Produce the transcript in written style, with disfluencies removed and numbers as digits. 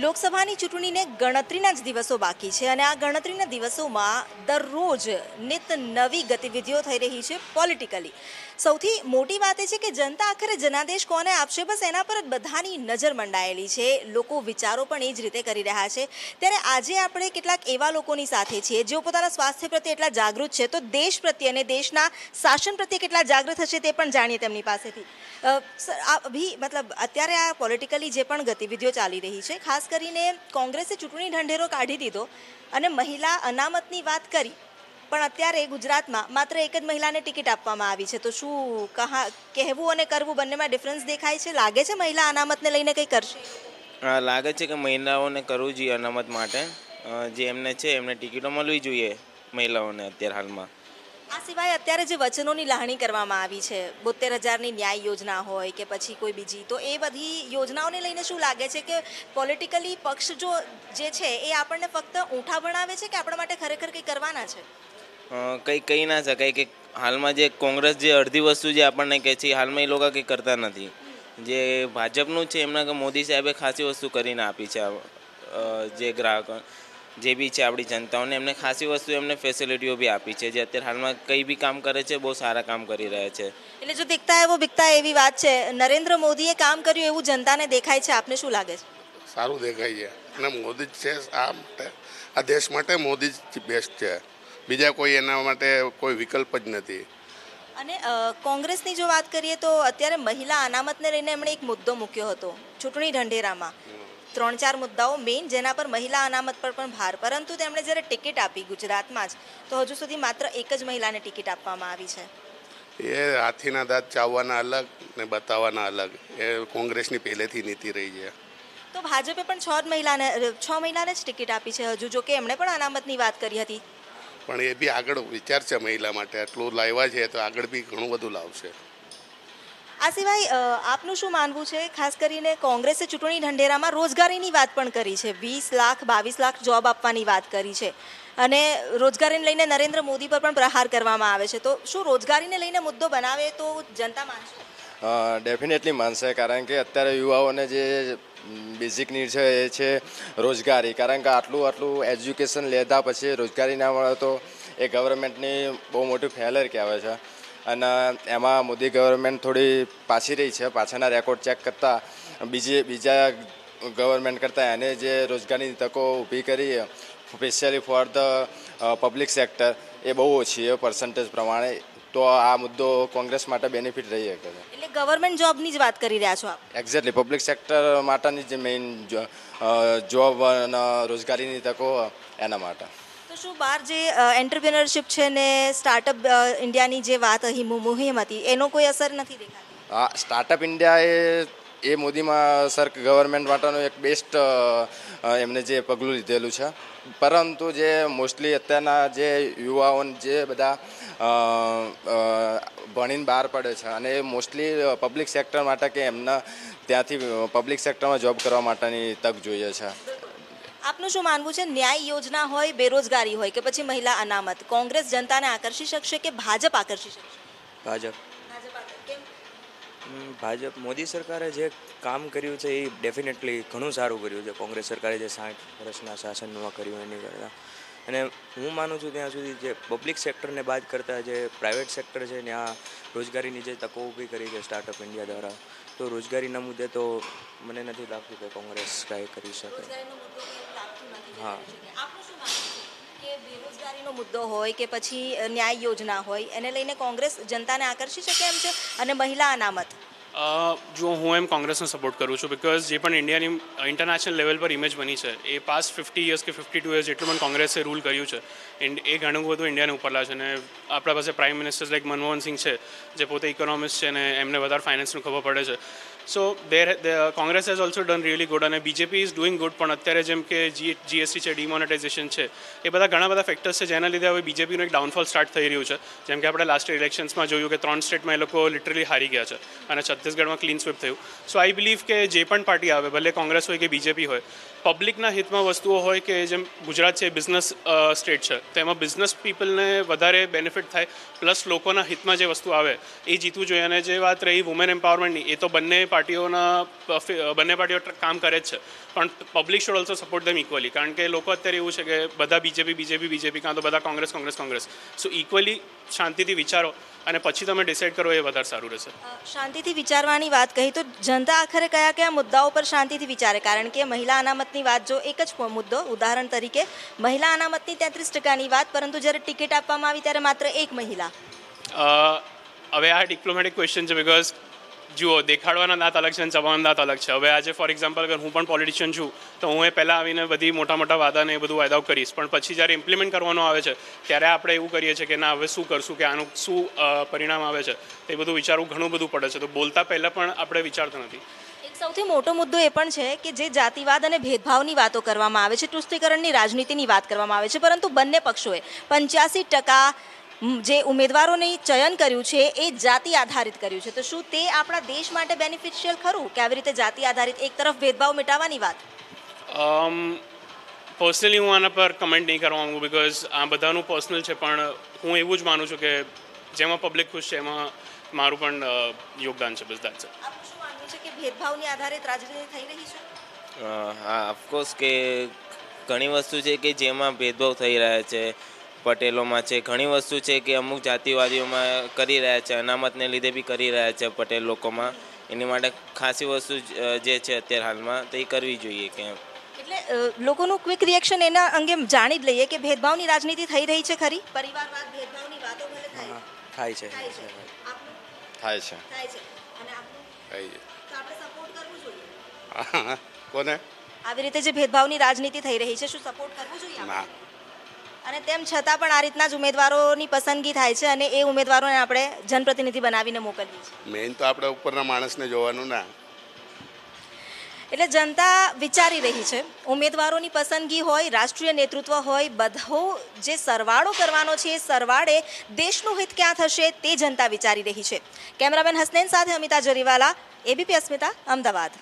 લોકસભાની ચૂંટણીને ગણતરીના જ દિવસો બાકી છે અને આ ગણતરીના દિવસોમાં દરરોજ નિત નવી ગતિવિધિઓ થઈ રહી છે પોલિટિકલી. સૌથી મોટી વાત એ છે કે જનતા આખરે જનાદેશ કોને આપશે બસ એના પર જ બધાની નજર મંડાયેલી છે. લોકો વિચારો પણ એ જ રીતે કરી રહ્યા છે. ત્યારે આજે આપણે કેટલાક એવા લોકોની સાથે છીએ જેઓ પોતાના સ્વાસ્થ્ય પ્રત્યે એટલા જાગૃત છે તો દેશ પ્રત્યે અને દેશના શાસન પ્રત્યે કેટલા જાગૃત હશે તે પણ જાણીએ તેમની પાસેથી. અભી મતલબ અત્યારે આ પોલિટિકલી જે પણ ગતિવિધિઓ ચાલી રહી છે, ખાસ કરીને કોંગ્રેસે ચૂંટણી ઢંઢેરો કાઢી દીધો અને મહિલા અનામતની વાત કરી, પણ અત્યારે ગુજરાતમાં માત્ર એક જ મહિલાને ટિકિટ આપવામાં આવી છે. તો શું કહેવું અને કરવું બંનેમાં ડિફરન્સ દેખાય છે? લાગે છે મહિલા અનામતને લઈને કંઈ કરશે? લાગે છે કે મહિલાઓને કરવું જોઈએ અનામત માટે. જે એમને છે એમને ટિકિટો મળવી જોઈએ મહિલાઓને અત્યારે હાલમાં. આ સિવાય અત્યારે જે વચનોની લાગણી કરવામાં આવી છે, 72,000ની ન્યાય યોજના હોય કે પછી કોઈ બીજી, તો એ બધી યોજનાઓને લઈને શું લાગે છે કે પોલિટિકલી પક્ષ જે છે એ આપણને ફક્ત ઊંઠા ભણાવે છે કે આપણા માટે ખરેખર કંઈ કરવાના છે? કંઈ કહી ના શકાય કે હાલમાં જે કોંગ્રેસ જે અડધી વસ્તુ જે આપણને કહે છે હાલમાં એ લોકો કંઈ કરતા નથી. જે ભાજપનું છે એમના મોદી સાહેબે ખાસી વસ્તુ કરીને આપી છે. જે ગ્રાહકો જે બી છે આપણી જનતાઓને એમને ખાસી વસ્તુ એમને ફેસિલિટીઓ બી આપી છે. જે અત્યારે હાલમાં કંઈ બી કામ કરે છે બહુ સારા કામ કરી રહ્યા છે. એટલે જો દીખતા હે વો બિકતા એવી વાત છે. નરેન્દ્ર મોદીએ કામ કર્યું એવું જનતાને દેખાય છે. આપને શું લાગે છે? સારું દેખાય છે અને મોદી જ છે આ દેશ માટે. મોદી જ બેસ્ટ છે, બીજા કોઈ એના માટે કોઈ વિકલ્પ જ નથી. અને કોંગ્રેસની જો વાત કરીએ તો અત્યારે મહિલા અનામતને લઈને એમણે એક મુદ્દો મૂક્યો હતો ચૂંટણી ઢંઢેરામાં. 3-4 મુદ્દાઓ મેઇન જેના પર મહિલા અનામત પર પણ ભાર, પરંતુ તેમણે જ્યારે ટિકિટ આપી ગુજરાતમાં જ, તો હજુ સુધી માત્ર એક જ મહિલાને ટિકિટ આપવામાં આવી છે. એ હાથીના દાંત ચાવવાના અલગ ને બતાવવાના અલગ. એ કોંગ્રેસની પહેલેથી નીતિ રહી છે. તો ભાજપે પણ 6 મહિલાને જ ટિકિટ આપી છે હજુ, જો કે એમણે પણ અનામતની વાત કરી હતી. પણ એ બી આગળ વિચાર છે મહિલા માટે. આટલું લાવ્યા છે તો આગળ બી ઘણું બધું લાવશે. આ સિવાય આપનું શું માનવું છે? ખાસ કરીને કોંગ્રેસે ચૂંટણી ઢંઢેરામાં રોજગારીની વાત પણ કરી છે. 20 લાખ 22 લાખ જોબ આપવાની વાત કરી છે અને રોજગારીને લઈને નરેન્દ્ર મોદી પર પણ પ્રહાર કરવામાં આવે છે. તો શું રોજગારીને લઈને મુદ્દો બનાવે તો જનતા માનશે? ડેફિનેટલી માનશે, કારણ કે અત્યારે યુવાઓને જે બેઝિક નીડ છે એ છે રોજગારી. કારણ કે આટલું એજ્યુકેશન લેતા પછી રોજગારી ના મળે તો એ ગવર્મેન્ટની બહુ મોટી ફેલર કહેવાય છે. અને એમાં મોદી ગવર્મેન્ટ થોડી પાછી રહી છે. પાછળના રેકોર્ડ ચેક કરતાં બીજા ગવર્મેન્ટ કરતાં એને જે રોજગારીની તકો ઊભી કરી specially for the public sector એ બહુ ઓછી છે પર્સન્ટેજ પ્રમાણે. તો આ મુદ્દો કોંગ્રેસ માટે બેનિફિટ રહી શકે છે. એટલે ગવર્મેન્ટ જોબની જ વાત કરી રહ્યા છો આપ? એક્ઝેક્ટલી, પબ્લિક સેક્ટર માટેની જે મેઇન જોબ અને રોજગારીની તકો એના માટે. તો શું બહાર જે એન્ટરપ્રિનરશિપ છે ને સ્ટાર્ટઅપ ઇન્ડિયાની જે વાત અહીં મુહિમ હતી એનો કોઈ અસર નથી દેખાતો? હા, સ્ટાર્ટઅપ ઇન્ડિયા એ મોદીમાં સર ગવર્મેન્ટ માટેનું એક બેસ્ટ એમને જે પગલું લીધેલું છે. પરંતુ જે મોસ્ટલી અત્યારના જે યુવાઓ જે બધા ભણીને બહાર પડે છે અને એ મોસ્ટલી પબ્લિક સેક્ટર માટે કે એમના ત્યાંથી પબ્લિક સેક્ટરમાં જોબ કરવા માટેની તક જોઈએ છે. આપનું શું માનવું છે? ન્યાય યોજના હોય, બેરોજગારી હોય કે પછી મહિલા અનામત, કોંગ્રેસ જનતાને આકર્ષી શકશે કે ભાજપ આકર્ષી શકશે? ભાજપ. મોદી સરકારે જે કામ કર્યું છે એ ડેફિનેટલી ઘણું સારું કર્યું છે. કોંગ્રેસ સરકારે જે 60 વર્ષના શાસનમાં કર્યું એની કરતાં. અને હું માનું છું ત્યાં સુધી જે પબ્લિક સેક્ટરને બાદ કરતાં જે પ્રાઇવેટ સેક્ટર છે ત્યાં રોજગારીની જે તકો ઊભી કરી છે સ્ટાર્ટઅપ ઇન્ડિયા દ્વારા, તો રોજગારીના મુદ્દે તો મને નથી લાગતું કે કોંગ્રેસ કાંઈ કરી શકે. હા, બેરોજગારીનો મુદ્દો હોય કે પછી ન્યાય યોજના હોય એને લઈને કોંગ્રેસ જનતાને આકર્ષી શકે એમ છે? અને મહિલા અનામત? જો હું એમ કોંગ્રેસનો સપોર્ટ કરું છું, બિકોઝ જે પણ ઇન્ડિયાની ઇન્ટરનેશનલ લેવલ પર ઇમેજ બની છે એ પાસ્ટ 50 યર્સ કે 52 યર્સ જેટલું પણ કોંગ્રેસે રૂલ કર્યું છે એ ઘણું બધું ઇન્ડિયાને ઉપર લાવે છે. અને આપણા પાસે prime ministers like Manmohan Singh છે જે પોતે ઇકોનોમિસ્ટ છે અને એમને વધારે ફાઇનાન્સનું ખબર પડે છે. So Congress has also done really good અને બીજેપી ઇઝ ડુઈંગ ગુડ. પણ અત્યારે જેમ કે જીએસટી છે, ડિમોનેટાઇઝેશન છે, એ બધા ઘણા બધા ફેક્ટર્સ છે જેના લીધે હવે બીજેપીનું એક ડાઉનફોલ સ્ટાર્ટ થઈ રહ્યું છે. જેમ કે આપણે લાસ્ટ ઇલેક્શન્સમાં જોયું કે 3 સ્ટેટમાં એ લોકો લિટરલી હારી ગયા છે અને છત્તીસગઢમાં ક્લીન સ્વીપ થયું. સો આઈ બિલીવ કે જે પણ પાર્ટી આવે, ભલે કોંગ્રેસ હોય કે બીજેપી હોય, પબ્લિકના હિતમાં વસ્તુઓ હોય કે જેમ ગુજરાત છે બિઝનેસ સ્ટેટ છે તો એમાં બિઝનેસ પીપલને વધારે બેનિફિટ થાય પ્લસ લોકોના હિતમાં જે વસ્તુ આવે એ જીતવું જોઈએ. અને જે વાત રહી વુમેન એમ્પાવરમેન્ટની, એ તો બંને બંને પાર્ટીઓ કામ કરે જ છે, પણ public should also support them equally, કારણ કે લોકો અત્યારે એવું છે કે બધા બીજેપી કાં તો બધા કોંગ્રેસ. સો ઇક્વલી શાંતિથી વિચારો અને પછી તમે ડિસાઇડ કરો, એ વધારે સારું રહેશે. શાંતિથી વિચારવાની વાત કહી તો જનતા આખરે કયા કયા મુદ્દાઓ પર શાંતિથી વિચારે? કારણ કે મહિલા અનામતની વાત, જો એક જ મુદ્દો ઉદાહરણ તરીકે મહિલા અનામતની 33%ની વાત, પરંતુ જ્યારે ટિકિટ આપવામાં આવી ત્યારે માત્ર એક મહિલા. હવે આ ડિપ્લોમેટિક ક્વેશ્ચન છે, બિકોઝ જુઓ, દેખાડવાના દાંત અલગ છે અને ચબાવવાના દાંત અલગ છે. હવે આજે ફોર એક્ઝામ્પલ અગર હું પણ પોલિટિશિયન છું તો હું એ પહેલાં આવીને બધી મોટા વાદાને એ બધું વાયદાઓ કરીશ, પણ પછી જ્યારે ઇમ્પ્લિમેન્ટ કરવાનો આવે છે ત્યારે આપણે એવું કરીએ છીએ કે ના, હવે શું કરશું, કે આનું શું પરિણામ આવે છે, એ બધું વિચારવું ઘણું બધું પડે છે. તો બોલતા પહેલાં પણ આપણે વિચારતા નથી. એક સૌથી મોટો મુદ્દો એ પણ છે કે જે જાતિવાદ અને ભેદભાવની વાતો કરવામાં આવે છે, તૃષ્ટિકરણની રાજનીતિની વાત કરવામાં આવે છે, પરંતુ બંને પક્ષોએ 85% જે ઉમેદવારોને ચયન કર્યું છે એ જાતિ આધારિત કર્યું છે. તો શું તે આપણા દેશ માટે બેનિફિશિયલ ખરું કે આવી રીતે જાતિ આધારિત એક તરફ ભેદભાવ મિટાવવાની વાત? પર્સનલી હું આના પર કમેન્ટ નહીં કરવા માંગુ, બિકોઝ આ બધાનું પર્સનલ છે, પણ હું એવું જ માનું છું કે જેમાં પબ્લિક ખુશ છે એમાં મારું પણ યોગદાન છે. બસ દેટ્સ ઇટ. આપનું શું માનવું છે કે ભેદભાવની આધારિત રાજનીતિ થઈ રહી છે? હા, ઓફકોર્સ કે ઘણી વસ્તુ છે કે જેમાં ભેદભાવ થઈ રહ્યા છે. પટેલોમાં છે, ઘણી વસ્તુ છે કે અમુક જાતિવાદીઓમાં કરી રહ્યા છે, અનામતને લીધે બી કરી રહ્યા છે પટેલ લોકોમાં. એની માટે ખાસી વસ્તુ જે છે અત્યારે હાલમાં તે કરવી જોઈએ. કે એટલે લોકોનું ક્વિક રિએક્શન એના અંગે જાણી જ લઈએ કે ભેદભાવની રાજનીતિ થઈ રહી છે ખરી? પરિવારવાદ, ભેદભાવની વાતો ભલે થાય થાય છે. આપનું થાય છે. થાય છે અને આપનું થાય છે. તો આપણે સપોર્ટ કરવું જોઈએ? હા, કોને? આવી રીતે જે ભેદભાવની રાજનીતિ થઈ રહી છે, શું સપોર્ટ કરવું જોઈએ ના. આપણે? અને તેમ છતાં પણ આ રીતના જ ઉમેદવારોની પસંદગી થાય છે અને એ ઉમેદવારોને આપણે જનપ્રતિનિધિ બનાવીને મોકલીએ છીએ. મેઇન તો આપણે ઉપરના માણસને જોવાનું ના. એટલે જનતા વિચારી રહી છે. ઉમેદવારોની પસંદગી હોય, રાષ્ટ્રીય નેતૃત્વ હોય, બધો જે સરવાળો કરવાનો છે એ સરવાળે દેશનું હિત ક્યાં થશે તે જનતા વિચારી રહી છે. કેમેરામેન હસનૈન સાથે અમિતા જરીવાલા, એબીપી અસ્મિતા, અમદાવાદ.